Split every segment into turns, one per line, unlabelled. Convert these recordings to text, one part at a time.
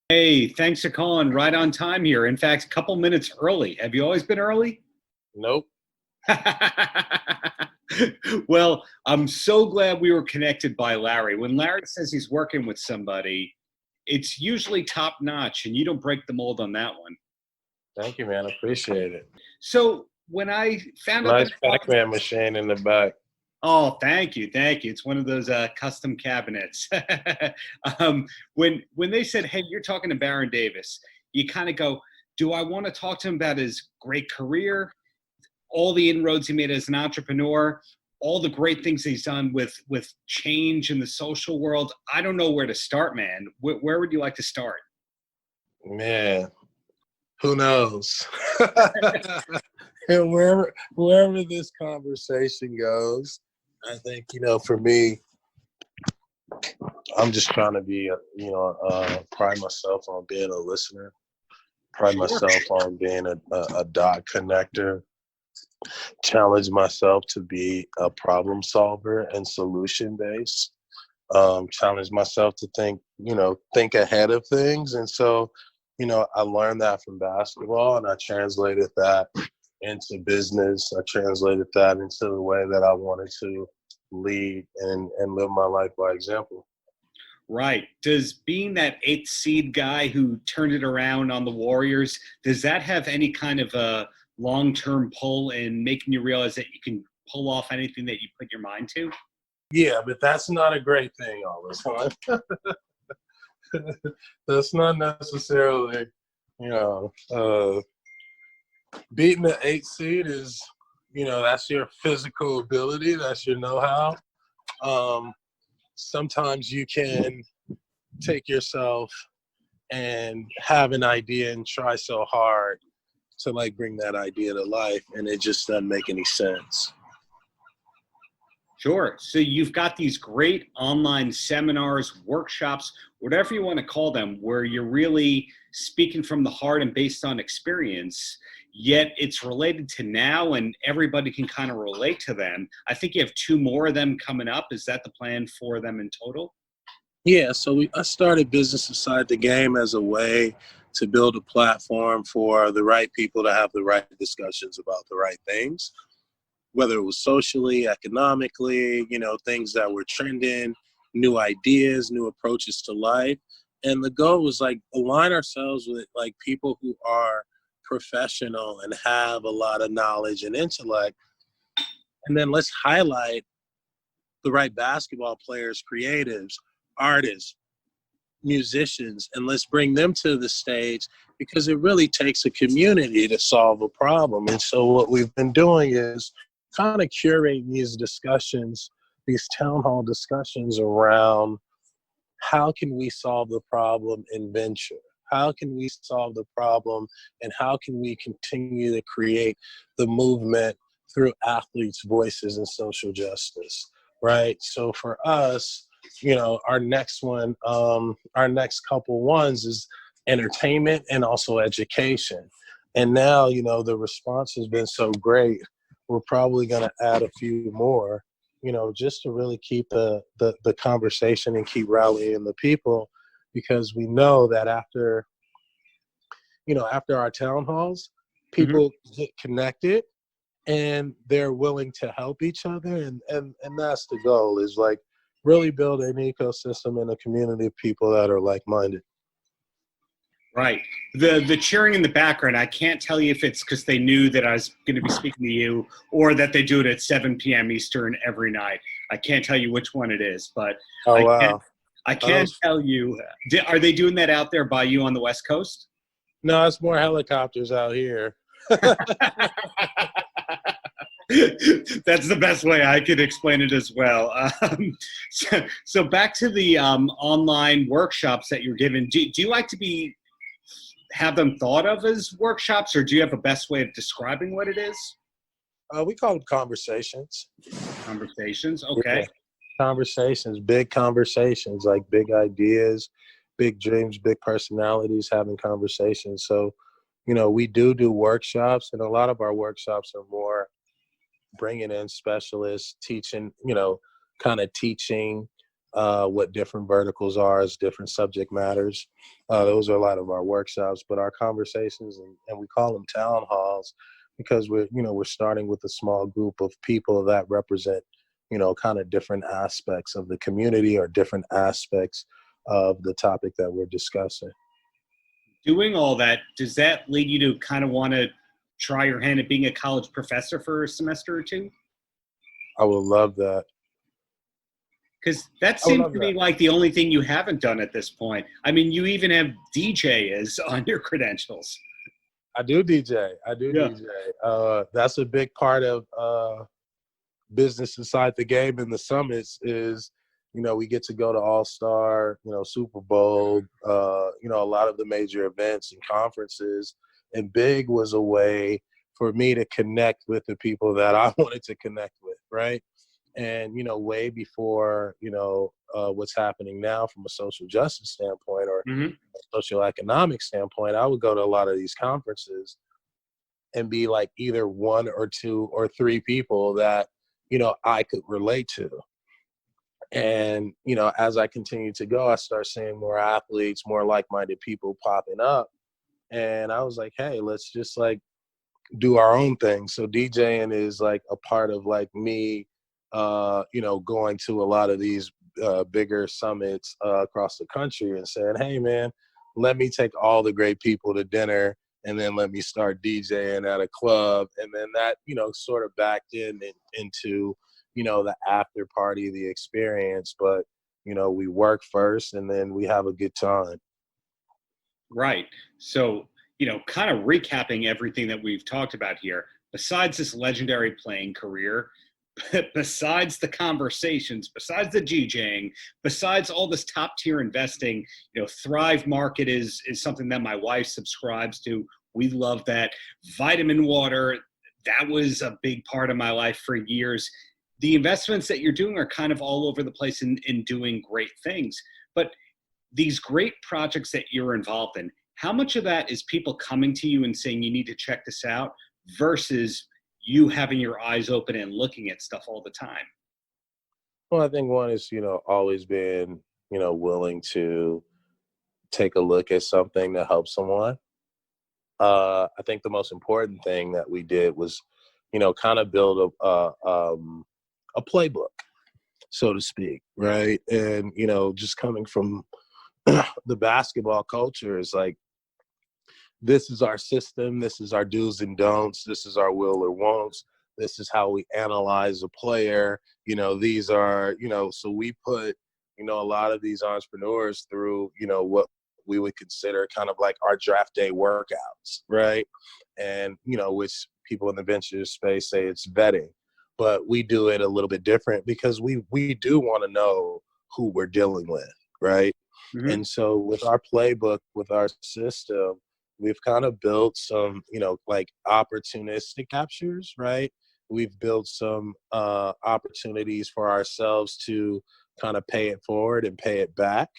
Hey, thanks for calling right on time here. In fact, a couple minutes early. Have you always been early?
Nope.
Well, I'm so glad we were connected by Larry. When Larry says he's working with somebody, it's usually top notch, and you don't break the mold on that one.
Thank you, man. Appreciate it.
So when I found out
Nice
that
Pac-Man machine in the back.
oh, thank you, thank you. It's one of those custom cabinets. When they said, "Hey, you're talking to Baron Davis," you kind of go, "Do I want to talk to him about his great career, all the inroads he made as an entrepreneur, all the great things he's done with change in the social world?" I don't know where to start, man. Where would you like to start?
Man, who knows? And wherever this conversation goes, I think, for me, I'm just trying to be, pride myself on being a listener, pride myself on being a dot connector, challenge myself to be a problem solver and solution based, challenge myself to think ahead of things. And so, I learned that from basketball, and I translated that into business. I translated that into the way that I wanted to lead and live my life by example.
Right. Does being that eighth seed guy who turned it around on the Warriors, does that have any kind of a long-term pull in making you realize that you can pull off anything that you put your mind to?
Yeah, but that's not a great thing all the time. That's not necessarily, beating the 8th seed is, that's your physical ability, that's your know-how. Sometimes you can take yourself and have an idea and try so hard to bring that idea to life, and it just doesn't make any sense.
Sure. So you've got these great online seminars, workshops, whatever you want to call them, where you're really speaking from the heart and based on experience, yet it's related to now and everybody can kind of relate to them. I think you have 2 more of them coming up. Is that the plan for them in total?
Yeah, so I started Business Inside the Game as a way to build a platform for the right people to have the right discussions about the right things, whether it was socially, economically, things that were trending, new ideas, new approaches to life. And the goal was align ourselves with people who are professional and have a lot of knowledge and intellect. And then let's highlight the right basketball players, creatives, artists, musicians, and let's bring them to the stage, because it really takes a community to solve a problem. And so what we've been doing is kind of curating these discussions, these town hall discussions around how can we solve the problem in venture? How can we solve the problem, and how can we continue to create the movement through athletes' voices and social justice, right? So for us, our next one, our next couple ones is entertainment and also education. And now, the response has been so great, we're probably going to add a few more, just to really keep the conversation and keep rallying the people, because we know that after our town halls, people get connected and they're willing to help each other. And that's the goal, is really build an ecosystem and a community of people that are like-minded.
Right. The cheering in the background, I can't tell you if it's because they knew that I was going to be speaking to you, or that they do it at 7 p.m. Eastern every night. I can't tell you which one it is, but I can tell you. Are they doing that out there by you on the West Coast?
No, it's more helicopters out here.
That's the best way I could explain it as well. So back to the online workshops that you're giving. Do you like to have them thought of as workshops, or do you have a best way of describing what it is?
We call them conversations.
Conversations, okay.
Yeah. Conversations, big conversations, big ideas, big dreams, big personalities having conversations. So, we do workshops, and a lot of our workshops are more bringing in specialists, teaching, kind of teaching what different verticals are as different subject matters. Those are a lot of our workshops, but our conversations, and we call them town halls because we're starting with a small group of people that represent, kind of different aspects of the community or different aspects of the topic that we're discussing.
Doing all that, does that lead you to kind of want to try your hand at being a college professor for a semester or two?
I would love that.
Because that seems to be like the only thing you haven't done at this point. I mean, you even have DJ as on your credentials.
I do DJ. DJ. That's a big part of business inside the game and the summits is, we get to go to All-Star, Super Bowl, a lot of the major events and conferences. And Big was a way for me to connect with the people that I wanted to connect with, right? And, way before, what's happening now from a social justice standpoint or a social economic standpoint, I would go to a lot of these conferences and be like either one or two or three people that, I could relate to. And, as I continue to go, I start seeing more athletes, more like-minded people popping up. And I was like, hey, let's just like do our own thing. So DJing is like a part of like me, going to a lot of these bigger summits across the country and saying, hey, man, let me take all the great people to dinner and then let me start DJing at a club. And then that, sort of backed into, the after party, the experience. But, we work first and then we have a good time.
Right. So, kind of recapping everything that we've talked about here, besides this legendary playing career, besides the conversations, besides the DJing, besides all this top tier investing, Thrive Market is something that my wife subscribes to. We love that. Vitamin Water, that was a big part of my life for years. The investments that you're doing are kind of all over the place in doing great things. But these great projects that you're involved in, how much of that is people coming to you and saying you need to check this out versus you having your eyes open and looking at stuff all the time?
Well, I think one is, always been, willing to take a look at something to help someone. I think the most important thing that we did was, kind of build a playbook, so to speak, right? And, just coming from the basketball culture is like, this is our system, this is our do's and don'ts, this is our will or won'ts, this is how we analyze a player, these are, so we put, a lot of these entrepreneurs through, what we would consider kind of like our draft day workouts, right? And, which people in the venture space say it's vetting, but we do it a little bit different because we do want to know who we're dealing with, right? Mm-hmm. And so with our playbook, with our system, we've kind of built some, like opportunistic captures, right? We've built some opportunities for ourselves to kind of pay it forward and pay it back.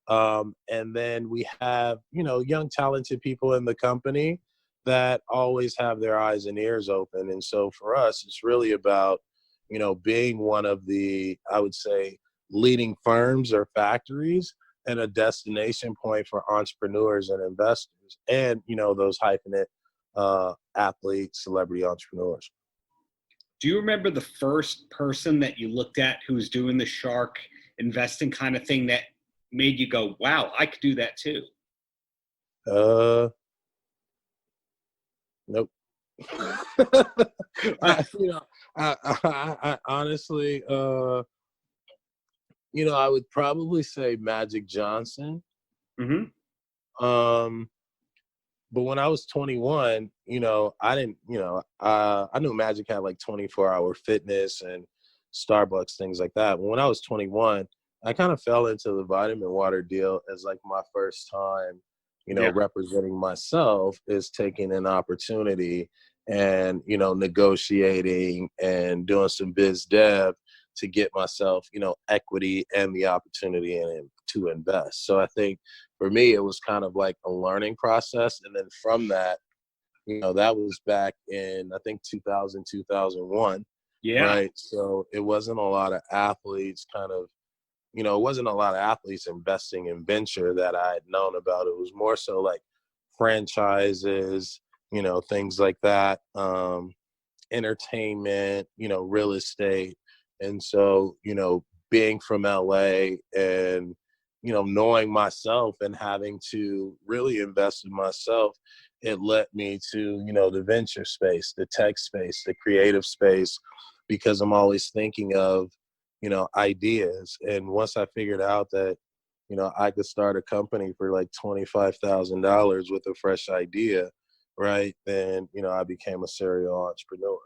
And then we have, young, talented people in the company that always have their eyes and ears open. And so for us, it's really about, being one of the, I would say, leading firms or factories and a destination point for entrepreneurs and investors and, those hyphenate athletes, celebrity entrepreneurs.
Do you remember the first person that you looked at who was doing the shark investing kind of thing that made you go, wow, I could do that too?
Nope. I honestly, I would probably say Magic Johnson.
Mm-hmm.
But when I was 21, I didn't, I knew Magic had like 24-hour fitness and Starbucks, things like that. But when I was 21, I kind of fell into the vitamin water deal as like my first time, representing myself is taking an opportunity and, negotiating and doing some biz dev to get myself, equity and the opportunity to invest. So I think for me, it was kind of like a learning process. And then from that, that was back in, I think, 2000, 2001.
Yeah.
Right. So it wasn't a lot of athletes kind of, it wasn't a lot of athletes investing in venture that I had known about. It was more so like franchises, things like that, entertainment, real estate. And so, being from LA and, knowing myself and having to really invest in myself, it led me to, the venture space, the tech space, the creative space, because I'm always thinking of, ideas. And once I figured out that, I could start a company for like $25,000 with a fresh idea, right, then, I became a serial entrepreneur.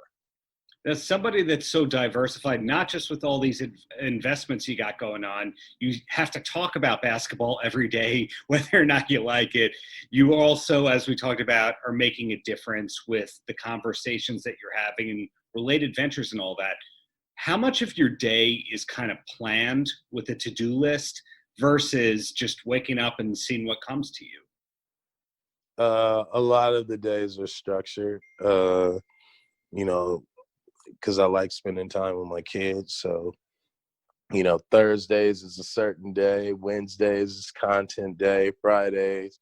That's somebody that's so diversified, not just with all these investments you got going on. You have to talk about basketball every day, whether or not you like it. You also, as we talked about, are making a difference with the conversations that you're having and related ventures and all that. How much of your day is kind of planned with a to-do list versus just waking up and seeing what comes to you?
A lot of the days are structured, because I like spending time with my kids. So, Thursdays is a certain day, Wednesdays is content day, Fridays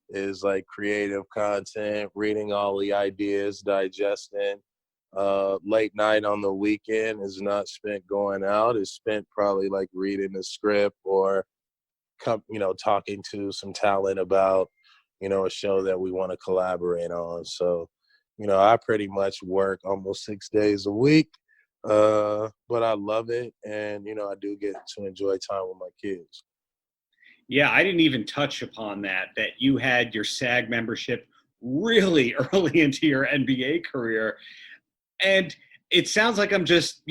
is like creative content, reading all the ideas, digesting. Late night on the weekend is not spent going out. It's spent probably like reading the script or, talking to some talent about, a show that we want to collaborate on. So, I pretty much work almost 6 days a week, but I love it. And, I do get to enjoy time with my kids.
Yeah, I didn't even touch upon that you had your SAG membership really early into your NBA career. And it sounds like I'm just,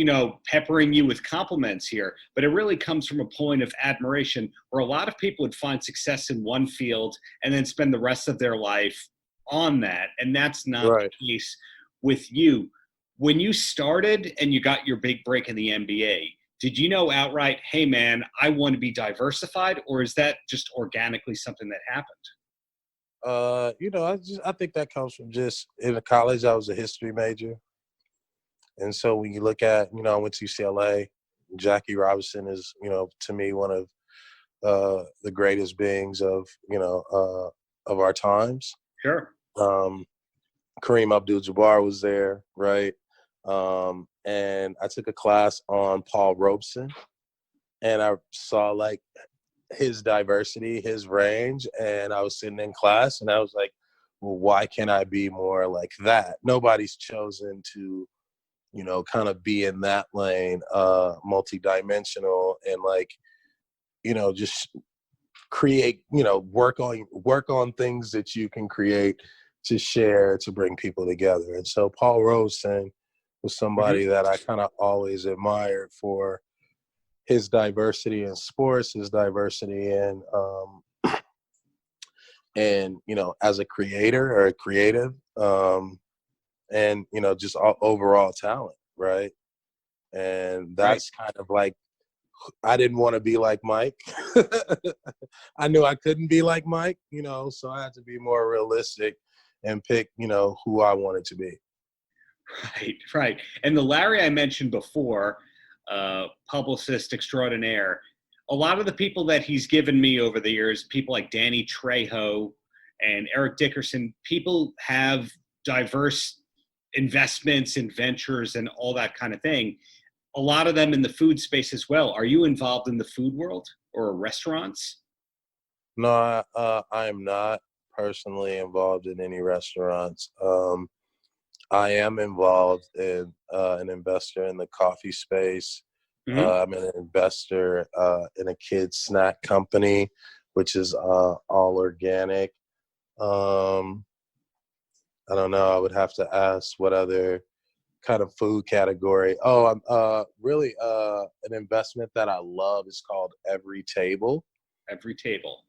peppering you with compliments here, but it really comes from a point of admiration where a lot of people would find success in one field and then spend the rest of their life on that. And that's not
Right.
the case with you. When you started and you got your big break in the NBA, did you know outright, hey man, I want to be diversified, or is that just organically something that happened?
I think that comes from just in college, I was a history major. And so when you look at, I went to UCLA, Jackie Robinson is, to me, one of the greatest beings of our times.
Sure.
Kareem Abdul-Jabbar was there, right? And I took a class on Paul Robeson, and I saw like his diversity, his range, and I was sitting in class, and I was like, well, why can't I be more like that? Nobody's chosen to, kind of be in that lane, multidimensional, and like, just create, work on things that you can create to share, to bring people together. And so Paul Robeson was somebody that I kind of always admired for his diversity in sports, his diversity in, and, as a creator or a creative, and, just overall talent, right? And that's kind of like, I didn't want to be like Mike. I knew I couldn't be like Mike, so I had to be more realistic and pick, who I wanted to be.
Right. And the Larry I mentioned before, publicist extraordinaire, a lot of the people that he's given me over the years, people like Danny Trejo and Eric Dickerson, people have diverse investments and ventures and all that kind of thing. A lot of them in the food space as well. Are you involved in the food world or restaurants?
No, I am not personally involved in any restaurants. I am involved in an investor in the coffee space.
Mm-hmm.
I'm an investor in a kids snack company, which is all organic. I don't know. I would have to ask what other kind of food category. Oh, I'm really an investment that I love is called Every Table.
Every Table.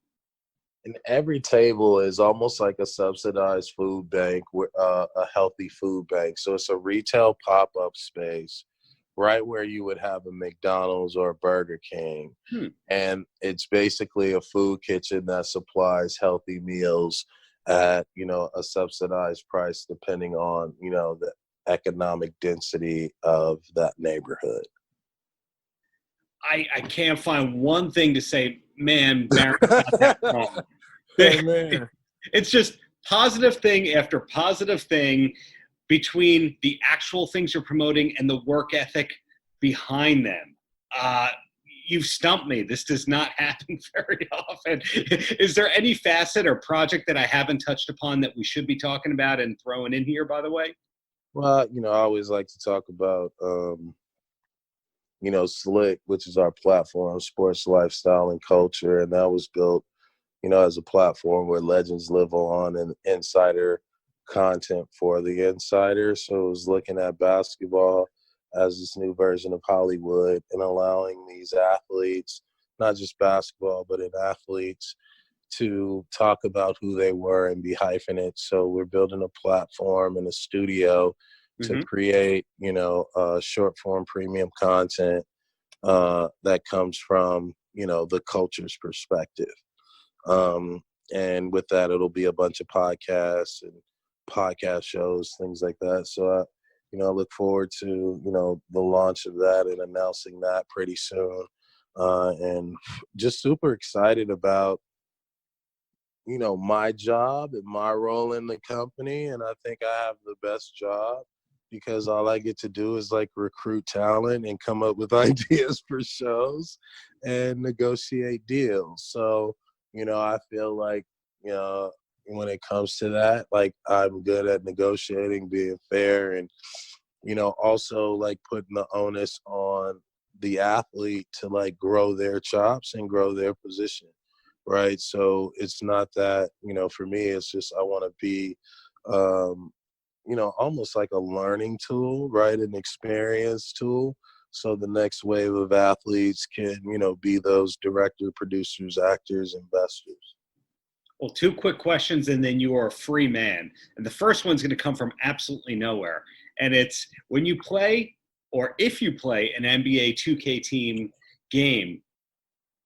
And Every Table is almost like a subsidized food bank, a healthy food bank. So it's a retail pop-up space right where you would have a McDonald's or a Burger King. And it's basically a food kitchen that supplies healthy meals at, a subsidized price depending on, the economic density of that neighborhood.
I can't find one thing to say, man, Barron got that wrong.
Oh, man.
It's just positive thing after positive thing between the actual things you're promoting and the work ethic behind them. You've stumped me. This does not happen very often. Is there any facet or project that I haven't touched upon that we should be talking about and throwing in here, by the way?
Well, I always like to talk about, Slick, which is our platform, sports, lifestyle, and culture. And that was built, as a platform where legends live on and insider content for the insiders. So it was looking at basketball as this new version of Hollywood and allowing these athletes, not just basketball, but in athletes, to talk about who they were and be hyphenate. So we're building a platform and a studio to create, short form premium content that comes from, the culture's perspective. And with that, it'll be a bunch of podcasts and podcast shows, things like that. So I look forward to, the launch of that and announcing that pretty soon. And just super excited about, my job and my role in the company. And I think I have the best job because all I get to do is like recruit talent and come up with ideas for shows and negotiate deals. So, I feel like, when it comes to that, like I'm good at negotiating, being fair, and also like putting the onus on the athlete to like grow their chops and grow their position, right? So it's not that, for me, it's just I want to be, almost like a learning tool, right? An experience tool. So the next wave of athletes can, be those director, producers, actors, investors.
Well, two quick questions, and then you are a free man. And the first one's going to come from absolutely nowhere. And it's when you play, or if you play an NBA 2K team game,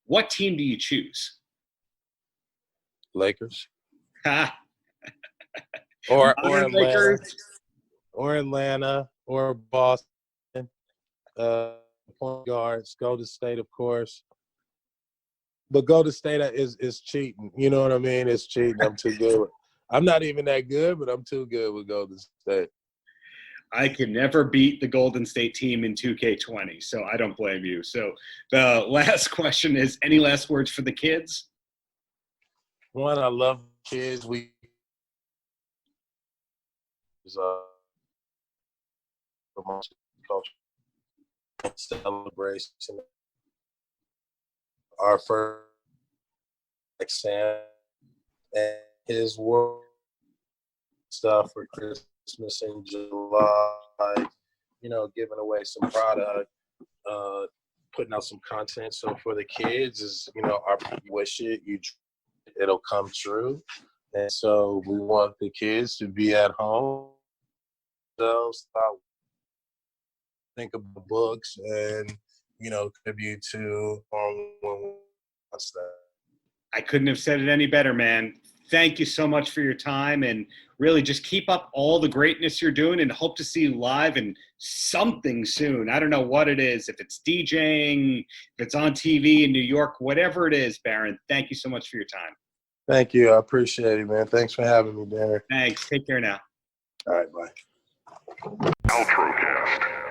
what team do you choose?
Lakers.
Ha!
Or
Modern
Atlanta.
Lakers.
Or Atlanta. Or Boston. Point guards. Golden State, of course. But Golden State is cheating. You know what I mean? It's cheating. I'm too good. I'm not even that good, but I'm too good with Golden State.
I can never beat the Golden State team in 2K20, so I don't blame you. So the last question is, any last words for the kids?
One, I love kids. We promotion culture celebration. Our first Sam and his work stuff for Christmas in July, giving away some product, putting out some content. So for the kids is, our wish it'll come true. And so we want the kids to be at home. So stop, think about books and, contribute to when we watch that.
I couldn't have said it any better, man. Thank you so much for your time, and really just keep up all the greatness you're doing, and hope to see you live in something soon. I don't know what it is, if it's DJing, if it's on TV in New York, whatever it is, Barron. Thank you so much for your time.
Thank you. I appreciate it, man. Thanks for having me, Darren.
Thanks. Take care now.
All right, bye.
Paltrocast.